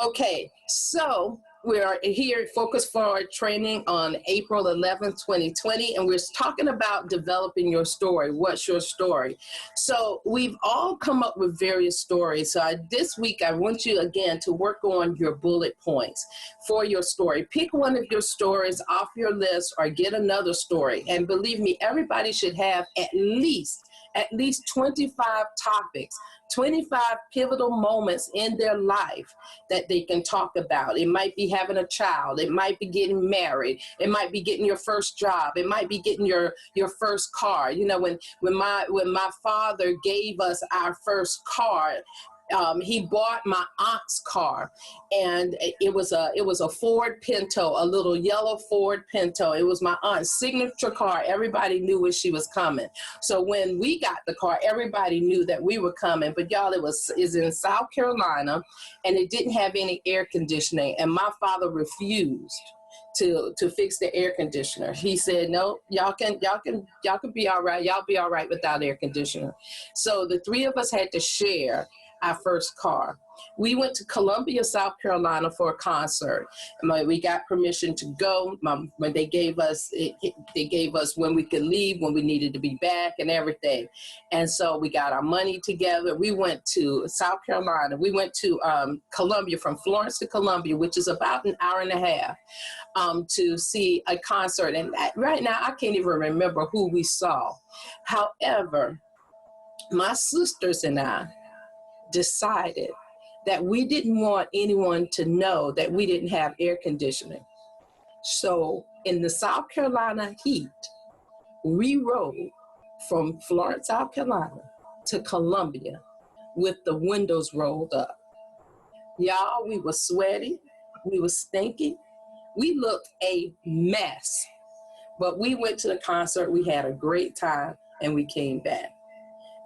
Okay, so we are here at Focus Forward Training on April 11th, 2020, and we're talking about developing your story. What's your story? So we've all come up with various stories. So this week, I want you again to work on your bullet points for your story. Pick one of your stories off your list or get another story. And believe me, everybody should have at least 25 topics, 25 pivotal moments in their life that they can talk about. It might be having a child. It might be getting married. It might be getting your first job. It might be getting your first car. You know, when my father gave us our first car, he bought my aunt's car, and it was a Ford Pinto, a little yellow Ford Pinto. It was my aunt's signature car. Everybody knew when she was coming. So when we got the car, everybody knew that we were coming. But y'all, is in South Carolina, and it didn't have any air conditioning, and my father refused to fix the air conditioner. He said, no, y'all can be all right. Y'all be all right without air conditioner. So the three of us had to share our first car. We went to Columbia, South Carolina for a concert. We got permission to go. When they gave us when we could leave, when we needed to be back and everything. And so we got our money together. We went to South Carolina. We went to Columbia, from Florence to Columbia, which is about an hour and a half, to see a concert. And right now, I can't even remember who we saw. However, my sisters and I decided that we didn't want anyone to know that we didn't have air conditioning. So in the South Carolina heat, we rode from Florence, South Carolina to Columbia with the windows rolled up. Y'all, we were sweaty, we were stinky, we looked a mess. But we went to the concert, we had a great time, and we came back.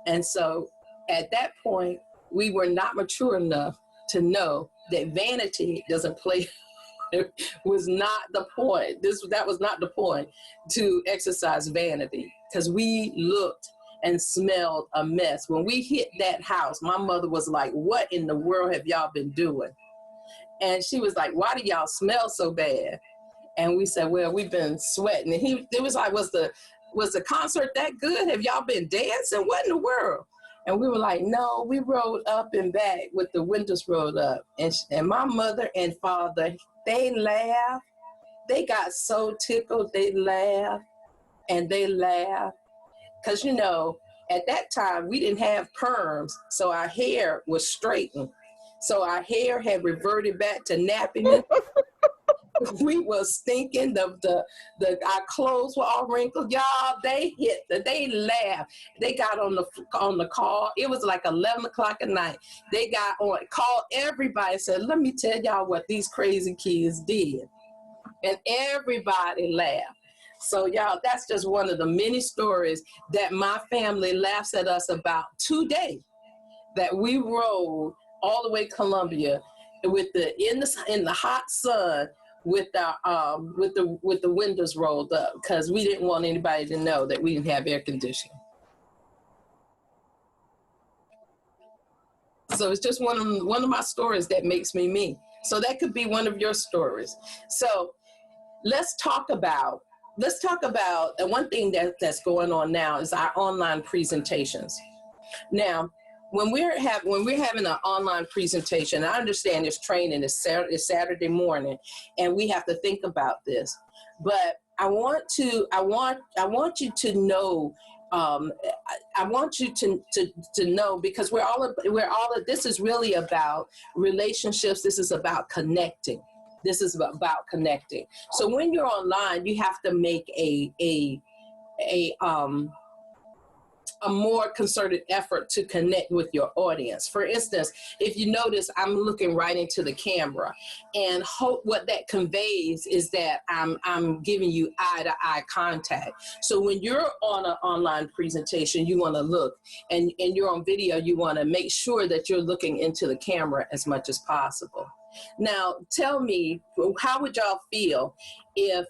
And so at that point, we were not mature enough to know that vanity doesn't play. It was not the point. That was not the point, to exercise vanity, because we looked and smelled a mess. When we hit that house, my mother was like, what in the world have y'all been doing? And she was like, why do y'all smell so bad? And we said, well, we've been sweating. And it was like, was the concert that good? Have y'all been dancing? What in the world? And we were like, no, we rode up and back with the windows rolled up. And my mother and father, they laughed. They got so tickled, they laughed and they laughed. Because, you know, at that time, we didn't have perms, so our hair was straightened. So our hair had reverted back to napping. We were stinking. Our clothes were all wrinkled. Y'all, they laughed. They got on the call. It was like 11 o'clock at night. They got on, called everybody and said, let me tell y'all what these crazy kids did. And everybody laughed. So y'all, that's just one of the many stories that my family laughs at us about today, that we rode all the way to Columbia in the hot sun, with the windows rolled up, because we didn't want anybody to know that we didn't have air conditioning. So it's just one of my stories that makes me me. So that could be one of your stories. So let's talk about and one thing that's going on now is our online presentations. Now, when we're having an online presentation, I understand this training is Saturday morning, and we have to think about this. But I want you to know. I want you to know, because this is really about relationships. This is about connecting. This is about connecting. So when you're online, you have to make a more concerted effort to connect with your audience. For instance, if you notice, I'm looking right into the camera, and what that conveys is that I'm giving you eye-to-eye contact. So when you're on an online presentation, you want to look, and you're on video, you want to make sure that you're looking into the camera as much as possible. Now, tell me, how would y'all feel if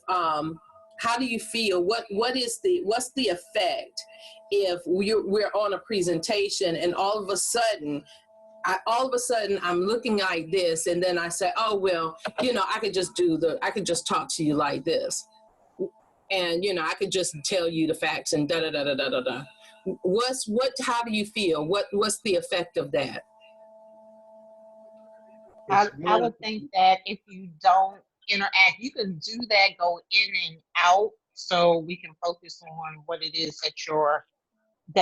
how do you feel? What's the effect if we're on a presentation and all of a sudden all of a sudden I'm looking like this, and then I say, oh, well, you know, I could just talk to you like this. And, you know, I could just tell you the facts and da da da da da da da. How do you feel? What's the effect of that? I would think that if you don't interact, you can do that, go in and out, so we can focus on what it is that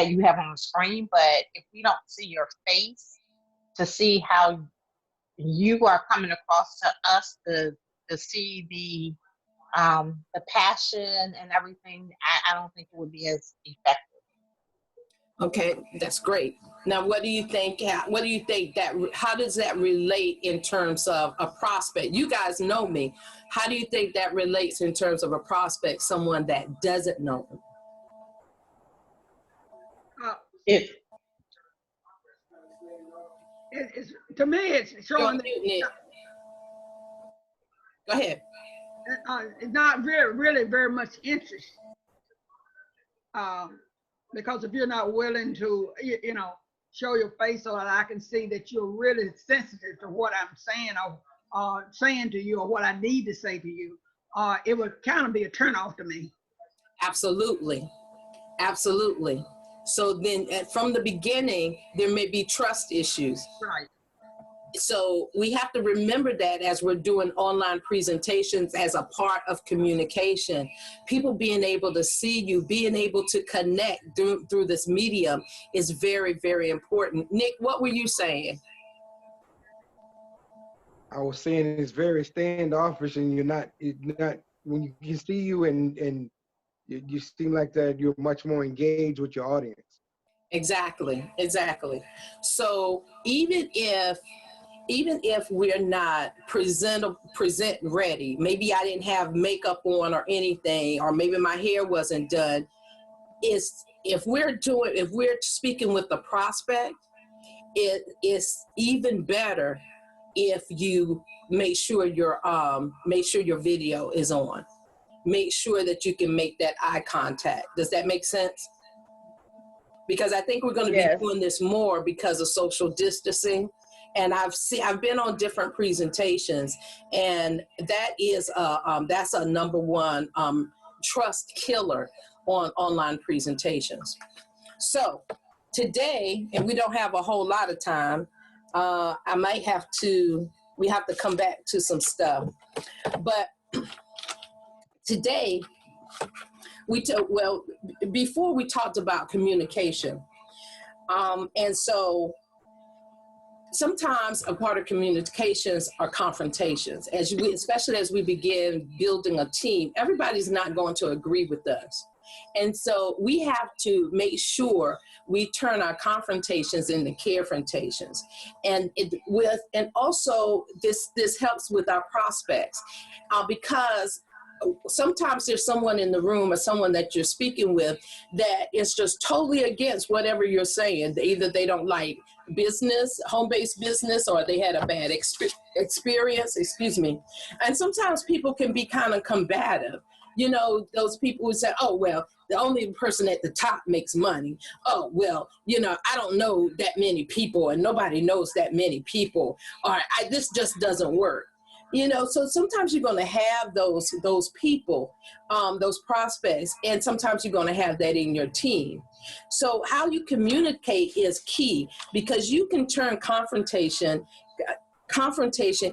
you have on the screen. But if we don't see your face to see how you are coming across to us, to see the passion and everything, I don't think it would be as effective. Okay, that's great. Now, what do you think? How does that relate in terms of a prospect? You guys know me. How do you think that relates in terms of a prospect, someone that doesn't know them? To me, it's showing that, go ahead. It's not really very much interest. Because if you're not willing to, you know, show your face so that I can see that you're really sensitive to what I'm saying or saying to you, or what I need to say to you, it would kind of be a turnoff to me. Absolutely. Absolutely. So then from the beginning, there may be trust issues. Right. So we have to remember that as we're doing online presentations as a part of communication. People being able to see you, being able to connect through this medium is very, very important. Nick, what were you saying? I was saying it's very standoffish, and you're not when you can see you and you seem like that you're much more engaged with your audience. Exactly. So even if we're not present ready, maybe I didn't have makeup on or anything, or maybe my hair wasn't done, if we're speaking with the prospect, it is even better if you make sure your video is on. Make sure that you can make that eye contact. Does that make sense? Because I think we're going to be doing this more because of social distancing. And I've been on different presentations, and that's a number one trust killer on online presentations. So today, and we don't have a whole lot of time, we have to come back to some stuff. But today, before we talked about communication, and so sometimes a part of communications are confrontations. Especially as we begin building a team, everybody's not going to agree with us. And so we have to make sure we turn our confrontations into carefrontations. And also this helps with our prospects, because sometimes there's someone in the room or someone that you're speaking with that is just totally against whatever you're saying. Either they don't like business, home-based business, or they had a bad experience, And sometimes people can be kind of combative. You know, those people who say, oh, well, the only person at the top makes money. Oh, well, you know, I don't know that many people, and nobody knows that many people. Or this just doesn't work. You know, so sometimes you're going to have those people, those prospects, and sometimes you're going to have that in your team. So how you communicate is key, because you can turn confrontation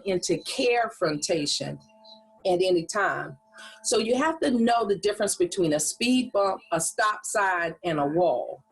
into carefrontation at any time. So you have to know the difference between a speed bump, a stop sign, and a wall.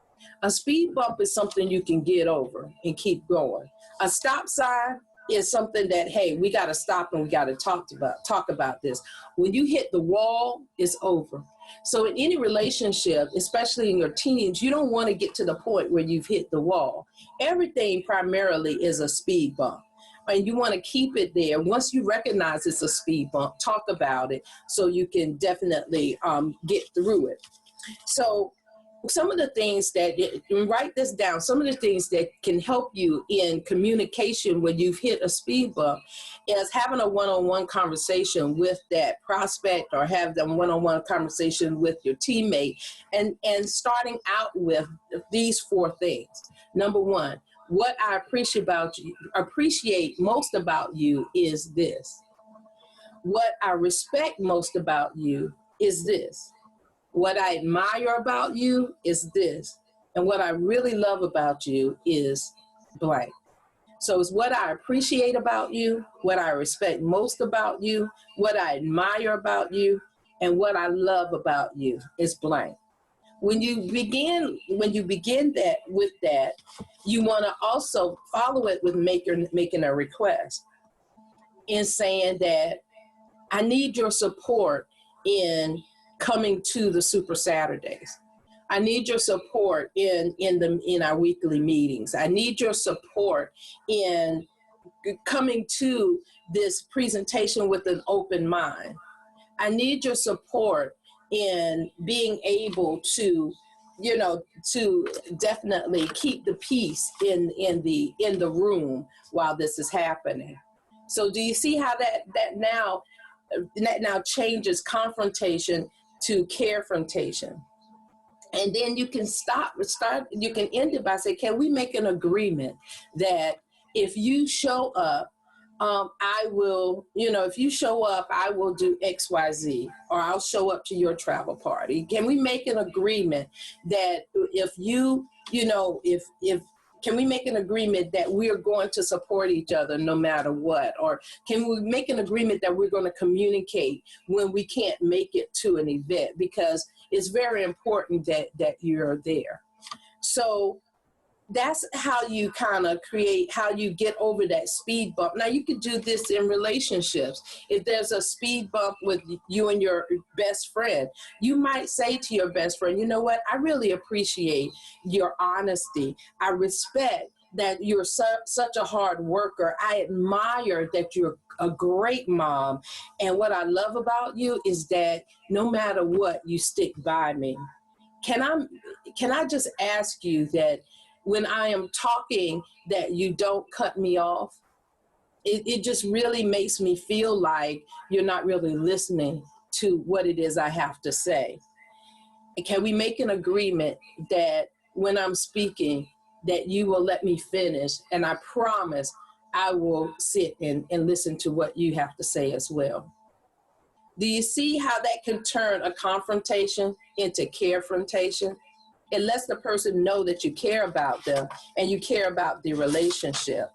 A speed bump is something you can get over and keep going. A stop sign is something that, hey, we got to stop and we got to talk about this. When you hit the wall, it's over. So in any relationship, especially in your teens, you don't want to get to the point where you've hit the wall. Everything primarily is a speed bump, and you want to keep it there. Once you recognize it's a speed bump, talk about it so you can definitely get through it. So some of the things write this down, some of the things that can help you in communication when you've hit a speed bump is having a one-on-one conversation with that prospect, or have them one-on-one conversation with your teammate, and starting out with these 4 things. Number 1, What I appreciate most about you is this. What I respect most about you is this. What I admire about you is this. And what I really love about you is blank. So it's what I appreciate about you, what I respect most about you, what I admire about you, and what I love about you is blank. When you begin that with that, you want to also follow it with making a request and saying that I need your support in coming to the Super Saturdays. I need your support in our weekly meetings. I need your support in coming to this presentation with an open mind. I need your support in being able to, to definitely keep the peace in the room while this is happening. So do you see how that now changes confrontation to carefrontation? And then you can you can end it by saying, can we make an agreement that if you show up, I will, if you show up, I will do X, Y, Z, or I'll show up to your travel party. Can we make an agreement that if can we make an agreement that we are going to support each other no matter what? Or can we make an agreement that we're going to communicate when we can't make it to an event? Because it's very important that you're there. So that's how you kind of create, how you get over that speed bump. Now you could do this in relationships. If there's a speed bump with you and your best friend, you might say to your best friend, you know what, I really appreciate your honesty. I respect that you're such a hard worker. I admire that you're a great mom. And what I love about you is that no matter what, you stick by me. Can I just ask you that when I am talking, that you don't cut me off? It just really makes me feel like you're not really listening to what it is I have to say. And can we make an agreement that when I'm speaking, that you will let me finish, and I promise I will sit and listen to what you have to say as well. Do you see how that can turn a confrontation into carefrontation? It lets the person know that you care about them and you care about the relationship.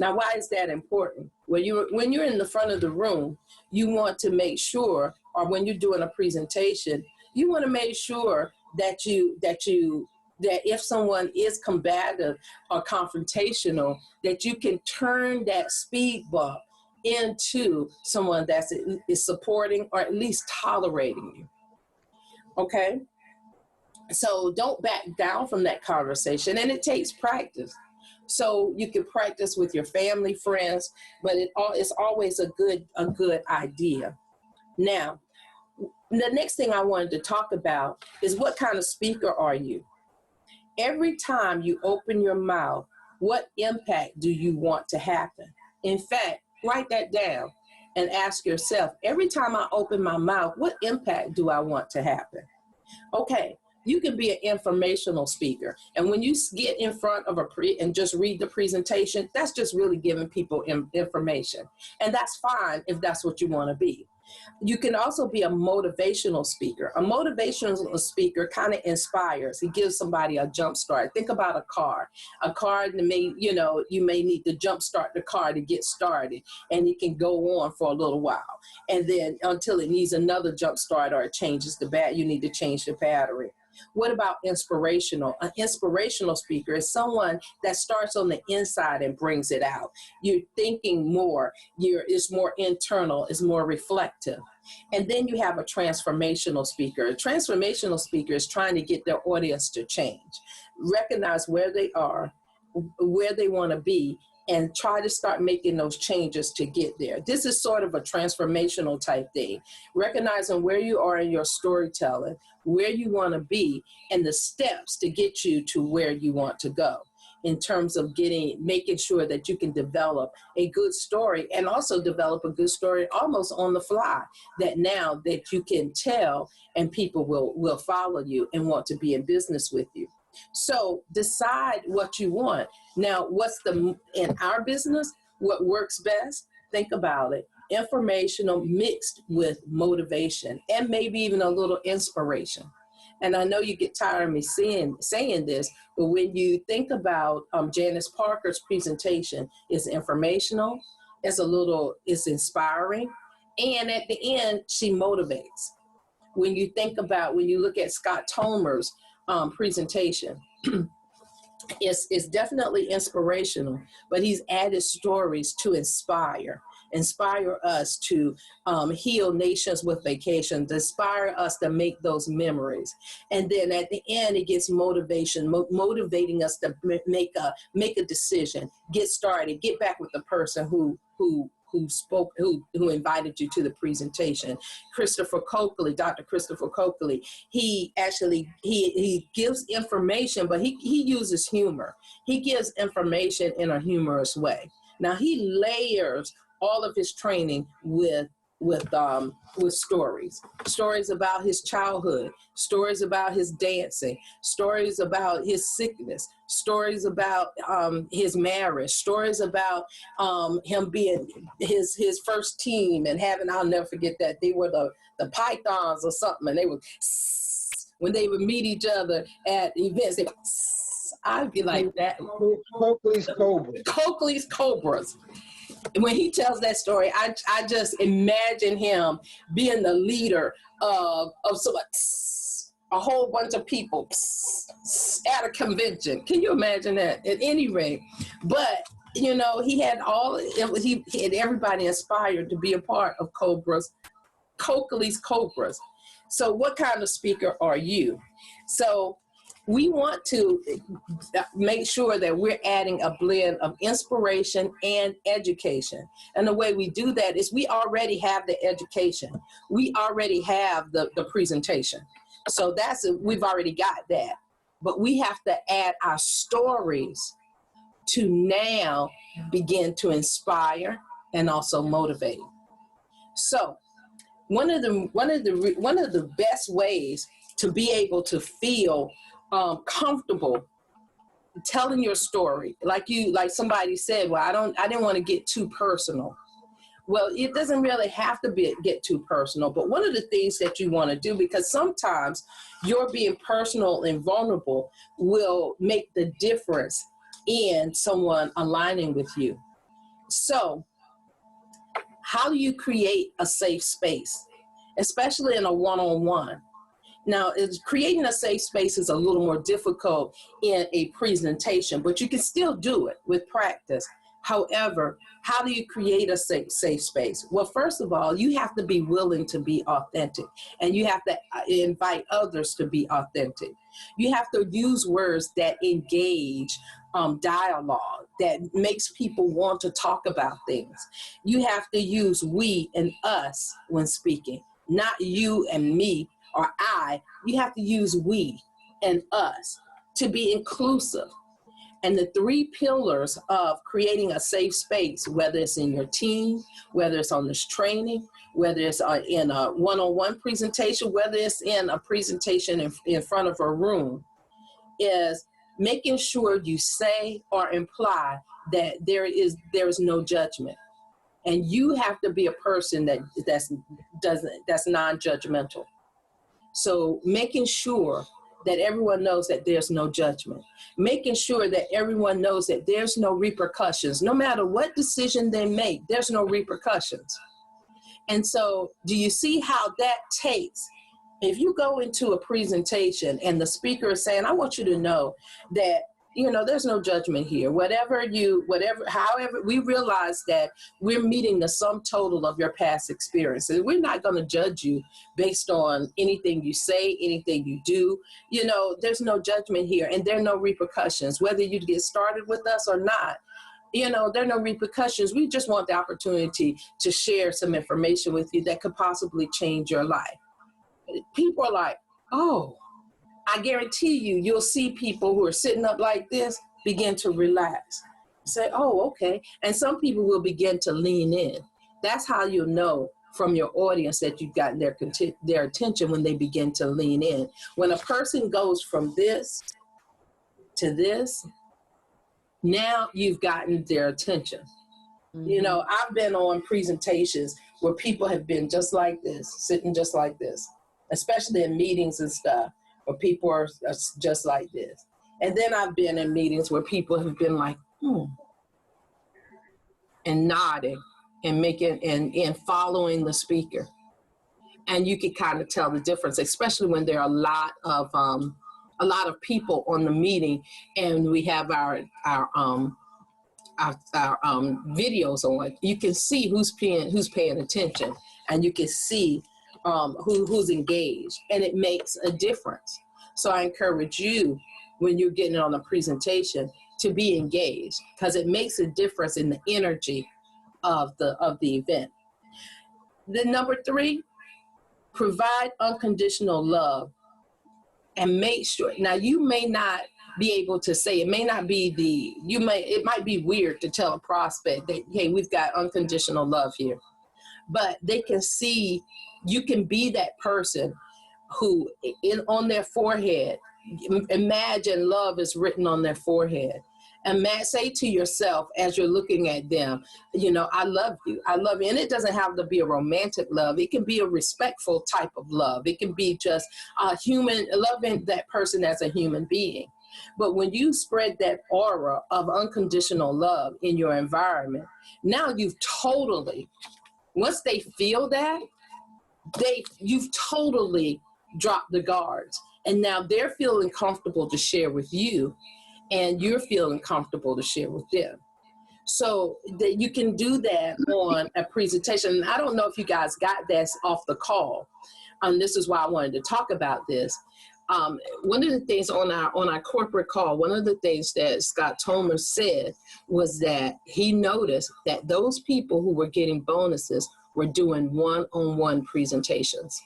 Now, why is that important? When you're in the front of the room, you want to make sure, or when you're doing a presentation, you want to make sure that if someone is combative or confrontational, that you can turn that speed bump into someone that is supporting or at least tolerating you. Okay? So don't back down from that conversation, and it takes practice. So you can practice with your family, friends, but it's always a good idea. Now, the next thing I wanted to talk about is, what kind of speaker are you? Every time you open your mouth, what impact do you want to happen? In fact, write that down and ask yourself, every time I open my mouth, what impact do I want to happen? Okay, you can be an informational speaker. And when you get in front of and just read the presentation, that's just really giving people information. And that's fine if that's what you want to be. You can also be a motivational speaker. A motivational speaker kind of inspires. He gives somebody a jump start. Think about a car. A car that you may need to jump start the car to get started, and it can go on for a little while. And then until it needs another jump start or it changes you need to change the battery. What about inspirational? An inspirational speaker is someone that starts on the inside and brings it out. You're thinking more, it's more internal, it's more reflective. And then you have a transformational speaker. A transformational speaker is trying to get their audience to change, recognize where they are, where they want to be, and try to start making those changes to get there. This is sort of a transformational type thing, recognizing where you are in your storytelling, where you want to be, and the steps to get you to where you want to go in terms of making sure that you can develop a good story, and also develop a good story almost on the fly, that now that you can tell and people will follow you and want to be in business with you. So decide what you want. Now, in our business, what works best? Think about it. Informational mixed with motivation and maybe even a little inspiration. And I know you get tired of me saying this, but when you think about Janice Parker's presentation, it's informational, it's inspiring, and at the end, she motivates. When you look at Scott Tomer's presentation, it's definitely inspirational, but he's added stories to inspire us to heal nations with vacations, inspire us to make those memories. And then at the end, it gets motivating us to make a decision, get started, get back with the person who invited you to the presentation. Dr. Christopher Coakley, he gives information, but he uses humor. He gives information in a humorous way. Now he layers all of his training with stories about his childhood, stories about his dancing, stories about his sickness, stories about his marriage, stories about him being his first team and I'll never forget that they were the Pythons or something, and they would, when they would meet each other at events, I'd be like that. Coakley's Cobras. When he tells that story, I just imagine him being the leader of a whole bunch of people at a convention. Can you imagine that? At any rate, but he had he had everybody inspired to be a part of Coakley's Cobras. So what kind of speaker are you? So we want to make sure that we're adding a blend of inspiration and education. And the way we do that is we already have the education. We already have the presentation. So we've already got that. But we have to add our stories to now begin to inspire and also motivate. So one of the best ways to be able to feel comfortable telling your story, like somebody said, well, I didn't want to get too personal. Well, it doesn't really have to get too personal, but one of the things that you want to do, because sometimes your being personal and vulnerable will make the difference in someone aligning with you. So how do you create a safe space, especially in a one-on-one? Now, creating a safe space is a little more difficult in a presentation, but you can still do it with practice. However, how do you create a safe space? Well, first of all, you have to be willing to be authentic, and you have to invite others to be authentic. You have to use words that engage dialogue, that makes people want to talk about things. You have to use we and us when speaking, not you and me or I. You have to use we and us to be inclusive. And the three pillars of creating a safe space, whether it's in your team, whether it's on this training, whether it's in a one-on-one presentation, whether it's in a presentation in front of a room, is making sure you say or imply that there is no judgment. And you have to be a person that's non-judgmental. So making sure that everyone knows that there's no judgment, making sure that everyone knows that there's no repercussions. No matter what decision they make, there's no repercussions. And so do you see how that takes, if you go into a presentation and the speaker is saying, I want you to know that, there's no judgment here. However, we realize that we're meeting the sum total of your past experiences. We're not going to judge you based on anything you say, anything you do. There's no judgment here, and there are no repercussions, whether you get started with us or not. There are no repercussions. We just want the opportunity to share some information with you that could possibly change your life. People are like, oh, I guarantee you'll see people who are sitting up like this begin to relax. Say, oh, okay. And some people will begin to lean in. That's how you'll know from your audience that you've gotten their attention, when they begin to lean in. When a person goes from this to this, now you've gotten their attention. You know, I've been on presentations where people have been just like this, sitting just like this, especially in meetings and stuff, where people are just like this. And then I've been in meetings where people have been like, and nodding and making and following the speaker. And you can kind of tell the difference, especially when there are a lot of people on the meeting, and we have our videos on. You can see who's paying attention, and you can see who's engaged, and it makes a difference. So I encourage you, when you're getting on a presentation, to be engaged, because it makes a difference in the energy of the event. Then number 3, provide unconditional love, and make sure. Now, you may not be able to say, it may not be it might be weird to tell a prospect that, hey, we've got unconditional love here, but they can see, you can be that person who on their forehead, imagine love is written on their forehead. And say to yourself as you're looking at them, you know, I love you. I love you. And it doesn't have to be a romantic love. It can be a respectful type of love. It can be just a human, loving that person as a human being. But when you spread that aura of unconditional love in your environment, now you've totally, once they feel that, you've totally dropped the guards. And now they're feeling comfortable to share with you, and you're feeling comfortable to share with them. So that you can do that on a presentation. And I don't know if you guys got that off the call. This is why I wanted to talk about this. One of the things on our corporate call, one of the things that Scott Tomer said was that he noticed that those people who were getting bonuses were doing one-on-one presentations.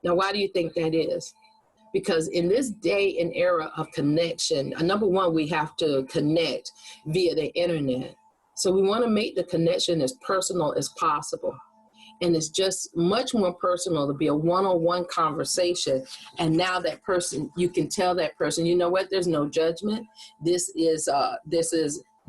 Now, why do you think that is? Because in this day and era of connection, number one, we have to connect via the internet. So we want to make the connection as personal as possible. And it's just much more personal to be a one-on-one conversation. And now that person, you can tell that person, you know what, there's no judgment. There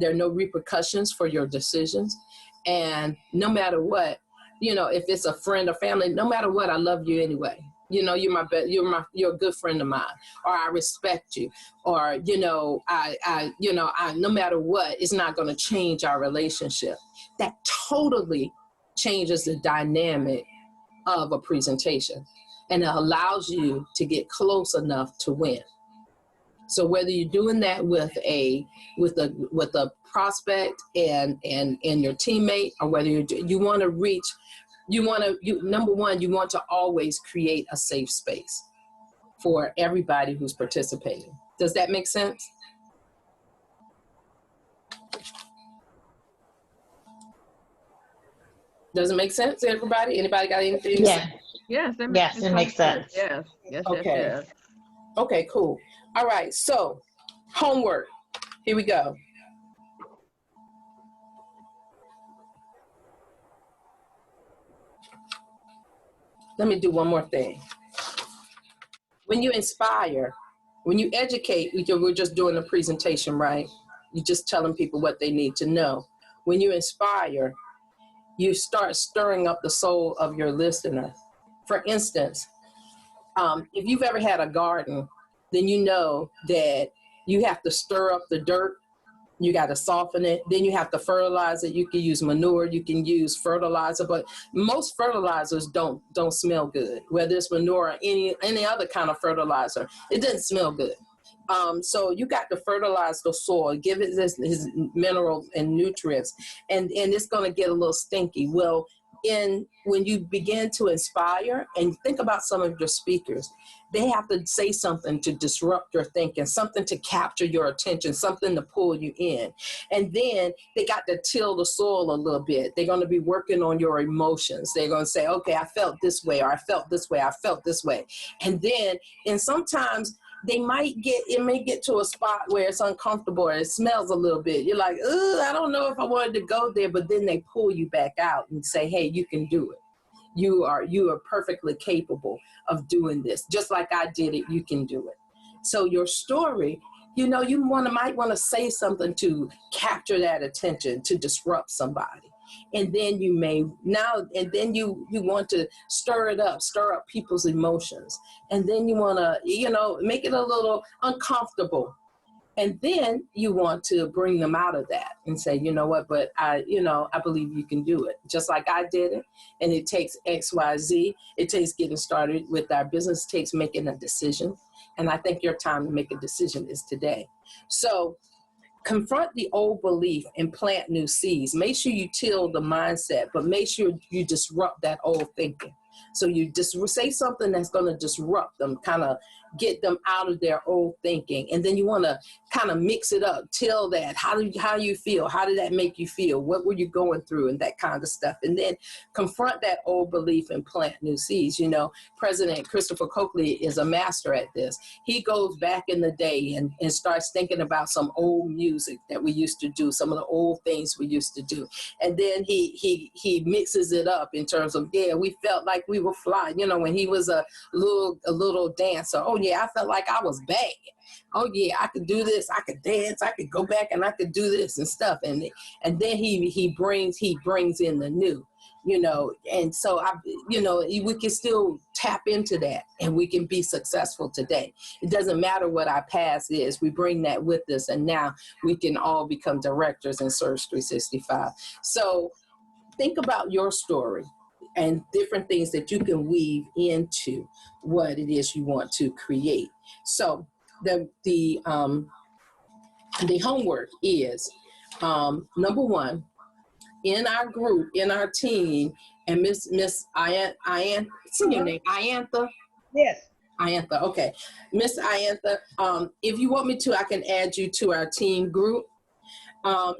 are no repercussions for your decisions. And no matter what, you know, if it's a friend or family, no matter what, I love you anyway. You know, you're a good friend of mine, or I respect you, or, you know, I no matter what, it's not going to change our relationship. That totally changes the dynamic of a presentation, and it allows you to get close enough to win. So whether you're doing that with a prospect and your teammate, or whether you want to reach, number one, you want to always create a safe space for everybody who's participating. Does that make sense? Does it make sense to everybody? Anybody got anything to say? Yes, it makes sense. Yes, Okay. yes. Okay, cool. All right, so homework. Here we go. Let me do one more thing. When you inspire, when you educate, we're just doing a presentation, right? You're just telling people what they need to know. When you inspire, you start stirring up the soul of your listener. For instance, if you've ever had a garden, then you know that you have to stir up the dirt. You got to soften it. Then you have to fertilize it. You can use manure. You can use fertilizer, but most fertilizers don't smell good. Whether it's manure or any other kind of fertilizer, it doesn't smell good. So you got to fertilize the soil, give it his minerals and nutrients, and it's going to get a little stinky. Well, when you begin to inspire, and think about some of your speakers, they have to say something to disrupt your thinking, something to capture your attention, something to pull you in. And then they got to till the soil a little bit. They're going to be working on your emotions. They're going to say, okay, I felt this way, or I felt this way, I felt this way. And sometimes it may get to a spot where it's uncomfortable and it smells a little bit. You're like, I don't know if I wanted to go there, but then they pull you back out and say, hey, you can do it. You are perfectly capable of doing this. Just like I did it, you can do it. So your story, you might want to say something to capture that attention, to disrupt somebody. And then you want to stir up people's emotions. And then you want to, make it a little uncomfortable. And then you want to bring them out of that and say, you know what, but I believe you can do it. Just like I did it. And it takes X, Y, Z. It takes getting started with our business. It takes making a decision. And I think your time to make a decision is today. So confront the old belief and plant new seeds. Make sure you till the mindset, but make sure you disrupt that old thinking. So you just say something that's going to disrupt them, kind of get them out of their old thinking. And then you want to kind of mix it up, till that. How you feel? How did that make you feel? What were you going through? And that kind of stuff. And then confront that old belief and plant new seeds. President Christopher Coakley is a master at this. He goes back in the day and starts thinking about some old music that we used to do, some of the old things we used to do. And then he mixes it up in terms of, we felt like we were fly. When he was a little dancer. Oh yeah, I felt like I was bad. Oh yeah, I could do this. I could dance. I could go back and I could do this and stuff. And then he brings in the new. And so we can still tap into that, and we can be successful today. It doesn't matter what our past is. We bring that with us, and now we can all become directors in Surge 365. So think about your story and different things that you can weave into what it is you want to create. So the homework is, number one, in our group, in our team, and Miss Iantha, what's your name? Iantha? Yes. Iantha, okay. Miss Iantha, if you want me to, I can add you to our team group.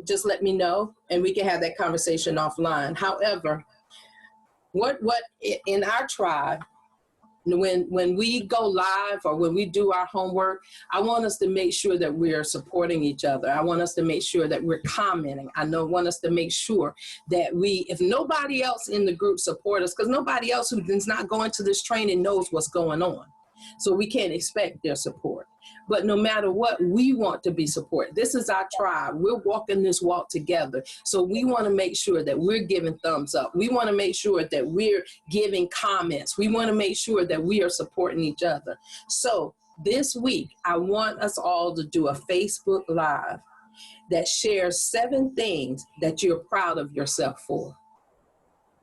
Just let me know, and we can have that conversation offline. However, what in our tribe, when we go live or when we do our homework, I want us to make sure that we are supporting each other. I want us to make sure that we're commenting. Want us to make sure that if nobody else in the group support us, because nobody else who is not going to this training knows what's going on. So we can't expect their support. But no matter what, we want to be supported. This is our tribe. We're walking this walk together. So we want to make sure that we're giving thumbs up. We want to make sure that we're giving comments. We want to make sure that we are supporting each other. So this week, I want us all to do a Facebook Live that shares 7 things that you're proud of yourself for.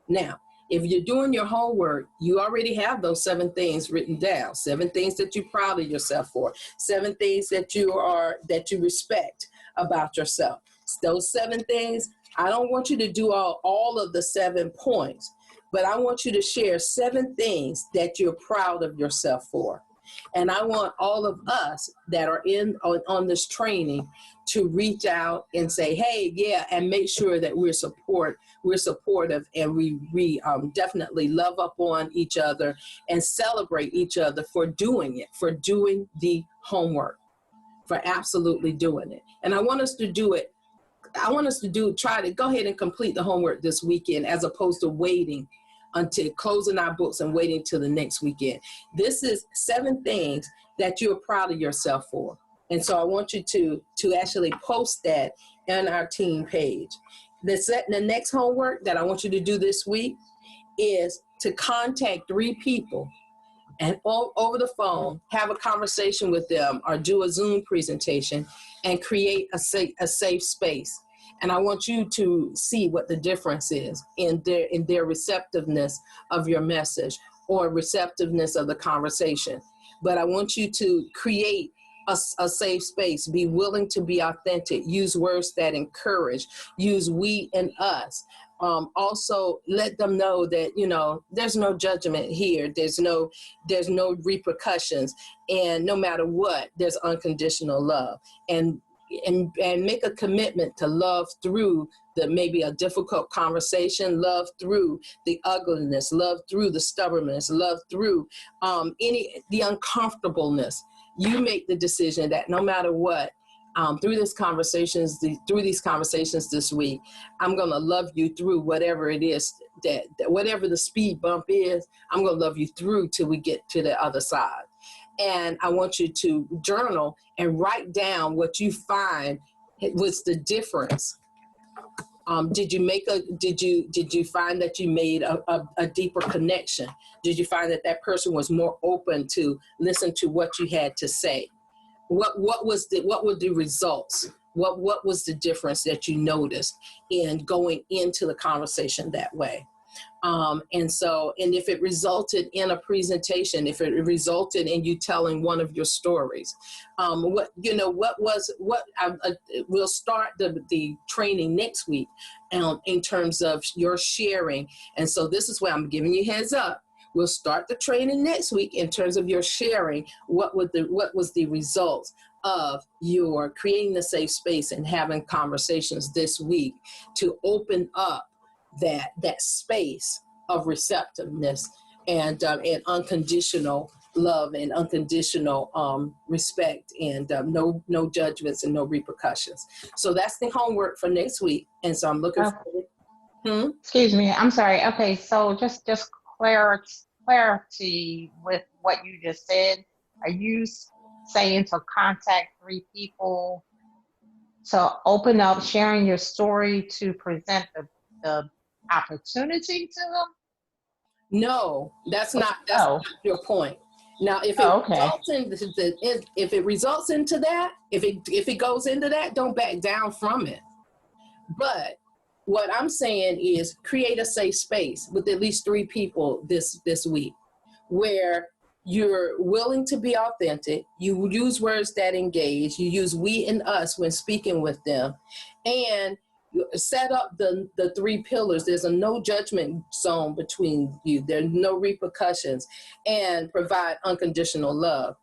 Now, if you're doing your homework, you already have those 7 things written down. 7 things that you're proud of yourself for. 7 things that you respect about yourself. Those 7 things, I don't want you to do all of the 7 points, but I want you to share 7 things that you're proud of yourself for. And I want all of us that are on this training to reach out and say, hey, yeah, and make sure that we're supportive, and we definitely love up on each other and celebrate each other for doing it, for doing the homework, for absolutely doing it. And I want us to do it. Try to go ahead and complete the homework this weekend, as opposed to waiting until closing our books and waiting till the next weekend. This is 7 things that you're proud of yourself for. And so I want you to actually post that on our team page. The next homework that I want you to do this week is to contact 3 people and over the phone, have a conversation with them or do a Zoom presentation and create a safe space. And I want you to see what the difference is in their receptiveness of your message or receptiveness of the conversation. But I want you to create a safe space, be willing to be authentic, use words that encourage, use we and us. Also let them know that, there's no judgment here. There's no repercussions. And no matter what, there's unconditional love. And make a commitment to love through maybe a difficult conversation, love through the ugliness, love through the stubbornness, love through the uncomfortableness. You make the decision that no matter what, through these conversations this week, I'm going to love you through whatever it is that whatever the speed bump is, I'm going to love you through till we get to the other side. and I want you to journal and write down what you find was the difference. Did you find that you made a deeper connection? Did you find that that person was more open to listen to what you had to say? What were the results? What was the difference that you noticed in going into the conversation that way? And if it resulted in a presentation, if it resulted in you telling one of your stories, we'll start the training next week in terms of your sharing. And so this is where I'm giving you heads up. We'll start the training next week in terms of your sharing. What was the results of your creating a safe space and having conversations this week to open up that space of receptiveness and unconditional love and unconditional respect and no judgments and no repercussions. So that's the homework for next week. And so I'm looking for. Excuse me, I'm sorry. Okay, so just clarity with what you just said. Are you saying to contact 3 people to open up, sharing your story to present the opportunity to them? No, that's not your point. Now, if it results into that, if it goes into that, don't back down from it. But what I'm saying is create a safe space with at least 3 people this week where you're willing to be authentic. You use words that engage. You use we and us when speaking with them, and you set up the 3 pillars. There's a no judgment zone between you. There's no repercussions, and provide unconditional love.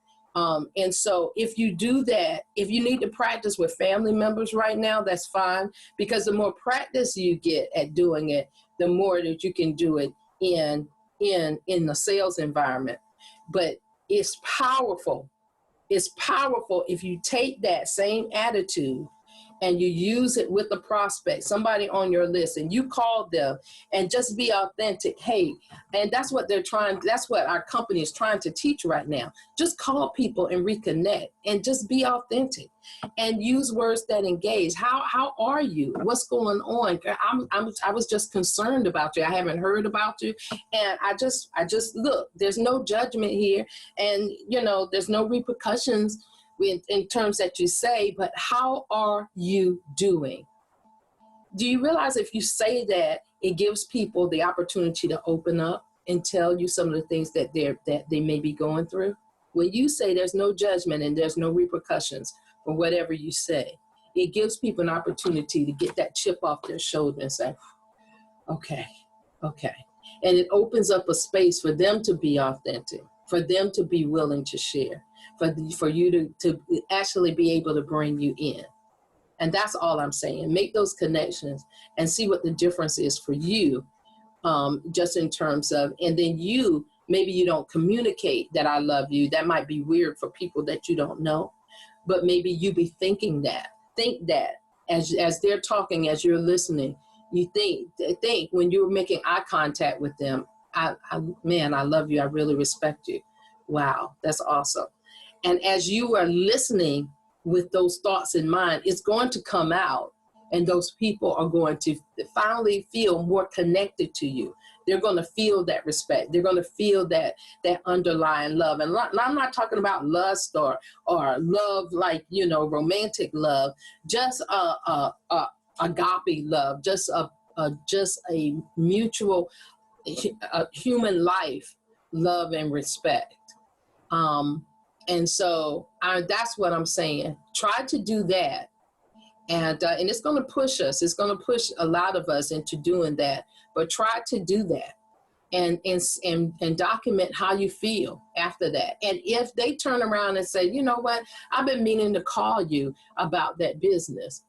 And so if you do that, if you need to practice with family members right now, that's fine, because the more practice you get at doing it, the more that you can do it in the sales environment. But it's powerful. It's powerful if you take that same attitude and you use it with a prospect, somebody on your list, and you call them and just be authentic. Hey, and that's what our company is trying to teach right now. Just call people and reconnect and just be authentic and use words that engage. How are you? What's going on? I was just concerned about you. I haven't heard about you. And I just look, there's no judgment here, and there's no repercussions in terms that you say, but how are you doing? Do you realize if you say that, it gives people the opportunity to open up and tell you some of the things that they may be going through? When you say there's no judgment and there's no repercussions for whatever you say, it gives people an opportunity to get that chip off their shoulder and say, okay. And it opens up a space for them to be authentic, for them to be willing to share, for you to actually be able to bring you in. And that's all I'm saying. Make those connections and see what the difference is for you, just in terms of, and then maybe you don't communicate that I love you. That might be weird for people that you don't know, but maybe you be thinking that. Think that as they're talking, as you're listening, you think when you're making eye contact with them, man, I love you. I really respect you. Wow, that's awesome. And as you are listening with those thoughts in mind, it's going to come out, and those people are going to finally feel more connected to you. They're going to feel that respect. They're going to feel that underlying love. And I'm not talking about lust or love like, romantic love, just agape love, just a mutual human life love and respect. And so that's what I'm saying. Try to do that. And it's going to push us. It's going to push a lot of us into doing that. But try to do that and document how you feel after that. And if they turn around and say, you know what, I've been meaning to call you about that business.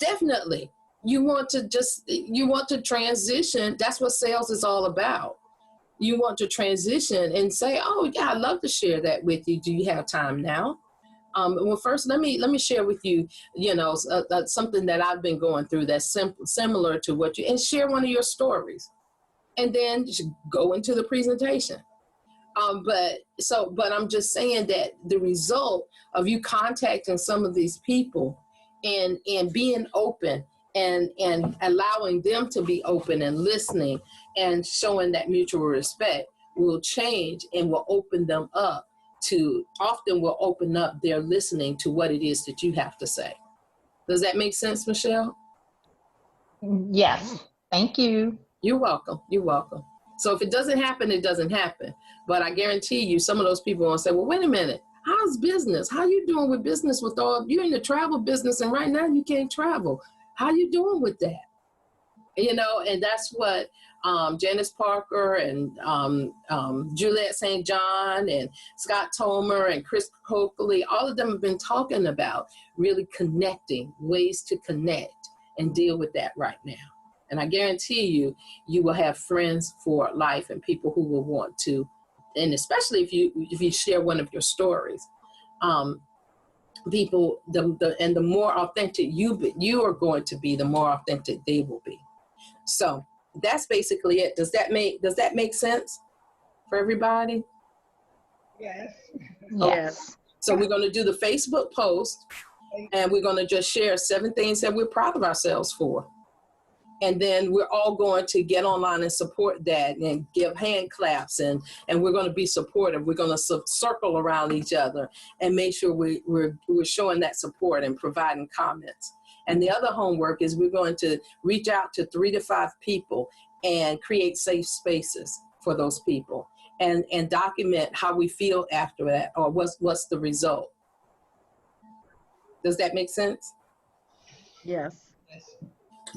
Definitely. You want to transition. That's what sales is all about. You want to transition and say, oh yeah, I'd love to share that with you. Do you have time now? Well, first, let me share with you, something that I've been going through that's similar to and share one of your stories. And then just go into the presentation. But I'm just saying that the result of you contacting some of these people and being open and allowing them to be open and listening and showing that mutual respect will change and will open them up will open up their listening to what it is that you have to say. Does that make sense, Michelle? Yes. Thank you. You're welcome. You're welcome. So if it doesn't happen, it doesn't happen. But I guarantee you, some of those people will say, well, wait a minute. How's business? How you doing with business with you're in the travel business and right now you can't travel. How you doing with that? You know, and that's what Janice Parker and Juliet St. John and Scott Tomer and Chris Coakley, all of them have been talking about really connecting, ways to connect and deal with that right now. And I guarantee you, you will have friends for life and people who will want to, and especially if you share one of your stories, people, the more authentic you are going to be, the more authentic they will be. So that's basically it. Does that make sense for everybody? Yes. Yes. So we're going to do the Facebook post, and we're going to just share 7 things that we're proud of ourselves for. And then we're all going to get online and support that and give hand claps, and we're going to be supportive. We're going to circle around each other and make sure we're showing that support and providing comments. And the other homework is we're going to reach out to 3 to 5 people and create safe spaces for those people and document how we feel after that, or what's the result. Does that make sense? Yes.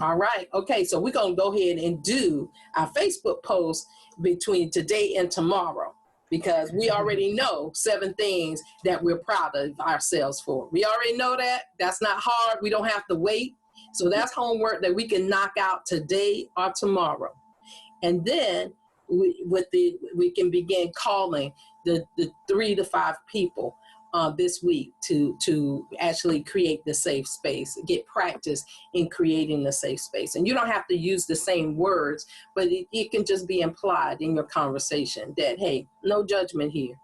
All right. Okay. So we're going to go ahead and do our Facebook post between today and tomorrow, because we already know 7 things that we're proud of ourselves for. We already know that. That's not hard. We don't have to wait. So that's homework that we can knock out today or tomorrow. And then we can begin calling the 3 to 5 people this week to actually create the safe space, get practice in creating the safe space. And you don't have to use the same words, but it can just be implied in your conversation that, hey, no judgment here,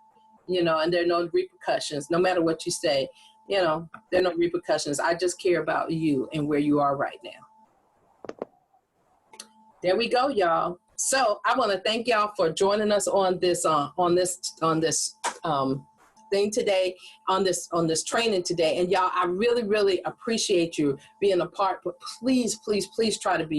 you know, and there are no repercussions. No matter what you say, you know, there are no repercussions. I just care about you and where you are right now. There we go, y'all. So I want to thank y'all for joining us on this thing today, on this training today. And y'all, I really, really appreciate you being a part, but please, please, please try to do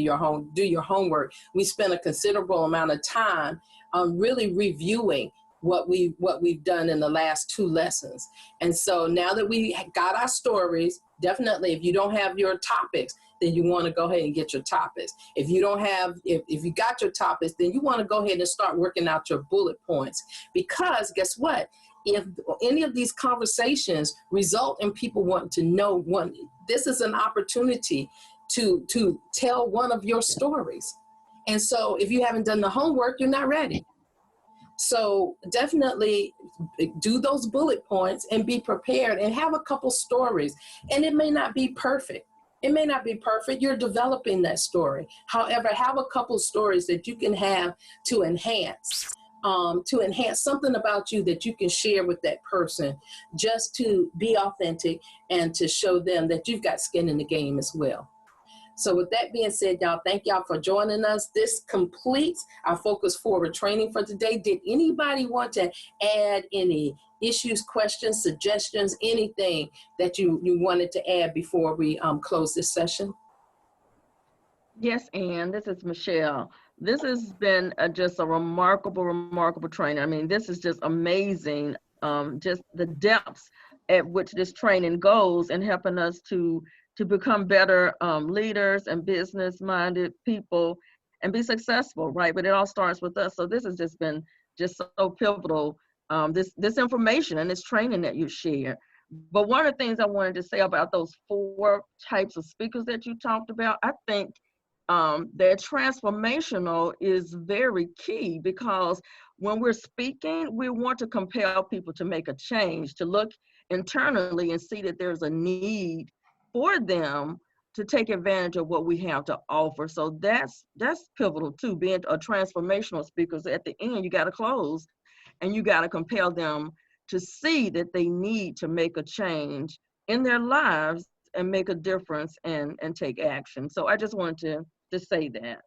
your homework. We spent a considerable amount of time really reviewing what we've done in the last 2 lessons. And so now that we got our stories, definitely if you don't have your topics, then you want to go ahead and get your topics. If you don't have, if you got your topics, then you want to go ahead and start working out your bullet points, because guess what? If any of these conversations result in people wanting to know this is an opportunity to tell one of your stories. And so if you haven't done the homework, you're not ready. So definitely do those bullet points and be prepared and have a couple stories. And it may not be perfect. It may not be perfect. You're developing that story. However, have a couple stories that you can have to enhance something about you that you can share with that person, just to be authentic and to show them that you've got skin in the game as well. So with that being said, y'all, thank y'all for joining us. This completes our Focus Forward training for today. Did anybody want to add any issues, questions, suggestions, anything that you wanted to add before we close this session? Yes, Ann, this is Michelle. This has been just a remarkable training. I mean, this is just amazing, just the depths at which this training goes and helping us to become better leaders and business-minded people and be successful, right? But it all starts with us. So this has just been just so pivotal, this information and this training that you share. But one of the things I wanted to say about those 4 types of speakers that you talked about, I think that transformational is very key, because when we're speaking, we want to compel people to make a change, to look internally and see that there's a need for them to take advantage of what we have to offer. So that's pivotal too, being a transformational speaker. So at the end, you got to close and you got to compel them to see that they need to make a change in their lives and make a difference and take action. So I just wanted to say that.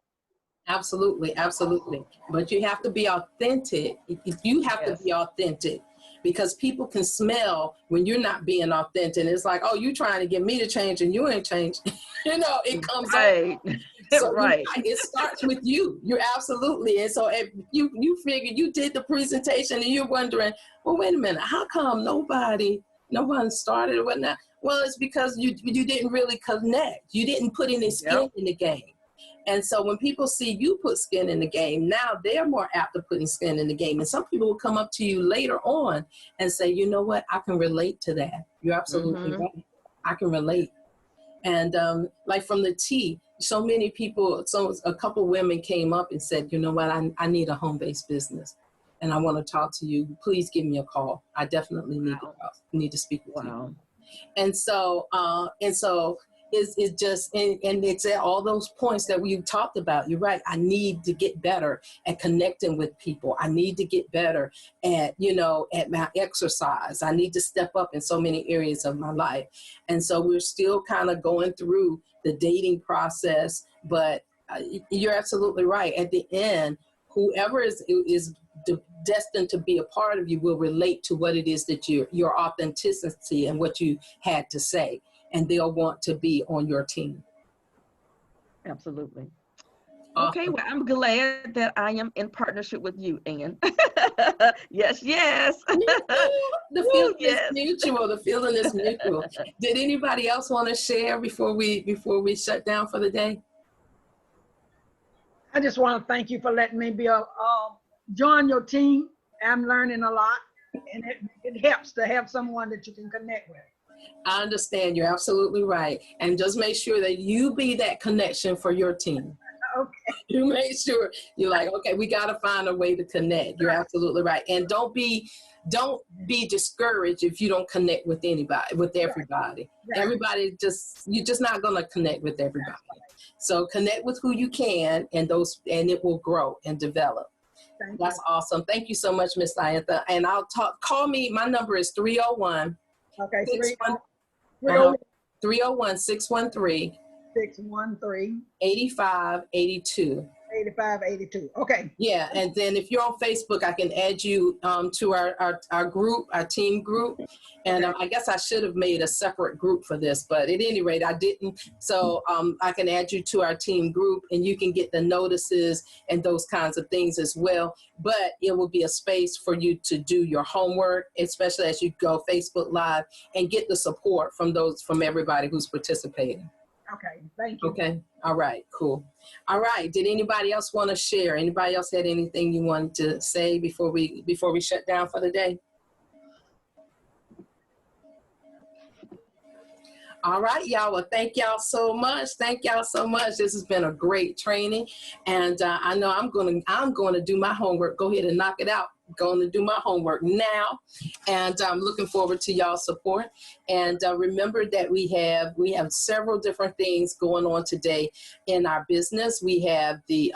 Absolutely, absolutely. But you have to be authentic. You have to be authentic, because people can smell when you're not being authentic. It's like, oh, you trying to get me to change and you ain't changed. You know, it comes right. So right. It starts with you. You're absolutely. And so if you figure you did the presentation and you're wondering, well, wait a minute, how come no one started or whatnot? Well, it's because you didn't really connect. You didn't put any skin in the game. And so when people see you put skin in the game, now they're more apt to putting skin in the game. And some people will come up to you later on and say, you know what, I can relate to that. You're absolutely right. I can relate. And like from the tea, so many people, a couple women came up and said, you know what, I need a home-based business and I want to talk to you. Please give me a call. I definitely need to speak with you. And so it's just, and it's at all those points that we talked about. You're right. I need to get better at connecting with people. I need to get better at my exercise. I need to step up in so many areas of my life. And so we're still kind of going through the dating process, but you're absolutely right. At the end, whoever is destined to be a part of you will relate to what it is that your authenticity and what you had to say. And they'll want to be on your team. Absolutely. Awesome. Okay, well, I'm glad that I am in partnership with you, Ann. yes. The feeling is mutual. The feeling is mutual. Did anybody else want to share before we shut down for the day? I just want to thank you for letting me join your team. I'm learning a lot, and it helps to have someone that you can connect with. I understand. You're absolutely right. And just make sure that you be that connection for your team. Okay. You make sure you're like, okay, we got to find a way to connect. You're absolutely right. And don't be discouraged if you don't connect with everybody. Right. Everybody you're just not going to connect with everybody. So connect with who you can, and it will grow and develop. That's awesome. Thank you so much, Miss Diantha. And call me. My number is 301. Okay, 301-613. 8582. 8582. Okay. Yeah, and then if you're on Facebook, I can add you to our group, our team group. And I guess I should have made a separate group for this, but at any rate, I didn't. So I can add you to our team group, and you can get the notices and those kinds of things as well. But it will be a space for you to do your homework, especially as you go Facebook Live, and get the support from everybody who's participating. Okay, thank you. Okay, all right, cool. All right, did anybody else want to share? Anybody else had anything you wanted to say before we shut down for the day? All right, y'all. Well, thank y'all so much. Thank y'all so much. This has been a great training, and I know I'm going to do my homework. Go ahead and knock it out. Going to do my homework now, and I'm looking forward to y'all support. And remember that we have several different things going on today in our business. We have the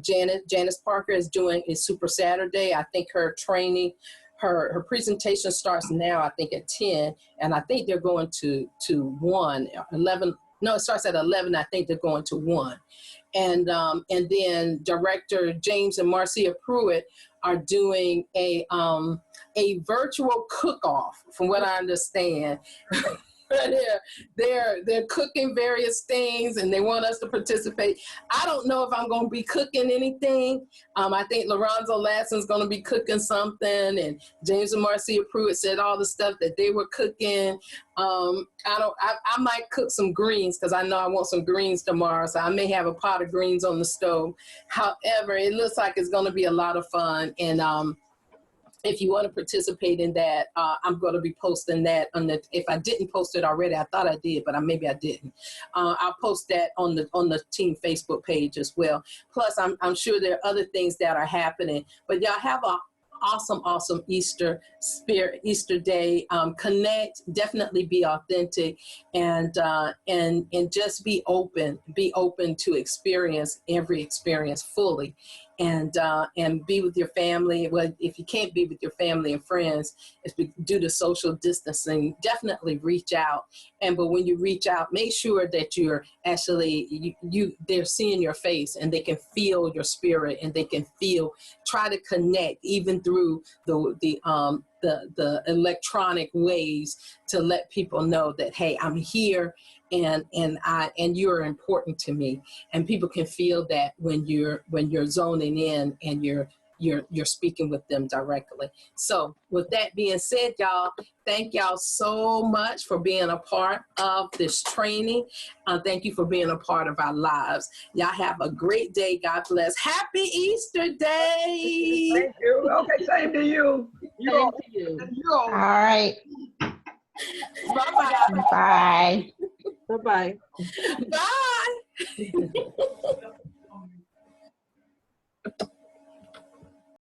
Janice Parker is doing a Super Saturday. I think her training, her presentation starts now, I think at 10, and I think they're going to 11. No, it starts at 11. I think they're going to 1. And then Director James and Marcia Pruitt are doing a virtual cook-off, from what I understand. They're cooking various things, and they want us to participate. I don't know if I'm going to be cooking anything. I think Lorenzo Lasson's going to be cooking something, and James and Marcia Pruitt said all the stuff that they were cooking. I might cook some greens, because I know I want some greens tomorrow, so I may have a pot of greens on the stove. However, it looks like it's going to be a lot of fun, and if you want to participate in that, I'm going to be posting that if I didn't post it already, I thought I did, but maybe I didn't. I'll post that on the team Facebook page as well. Plus, I'm sure there are other things that are happening, but y'all have a awesome Easter day. Connect, definitely be authentic, and just be open to experience every experience fully. and be with your family. Well, if you can't be with your family and friends, it's due to social distancing, definitely reach out. But when you reach out, make sure that you're actually, they're seeing your face and they can feel your spirit, and they can try to connect even through the electronic ways, to let people know that, hey, I'm here, and you're important to me. And people can feel that when you're zoning in and you're speaking with them directly. So with that being said, y'all, thank y'all so much for being a part of this training. Thank you for being a part of our lives. Y'all have a great day. God bless. Happy Easter Day. Thank you. Okay, same to you. Same to you. All right. Bye-bye. Bye. Bye-bye. Bye.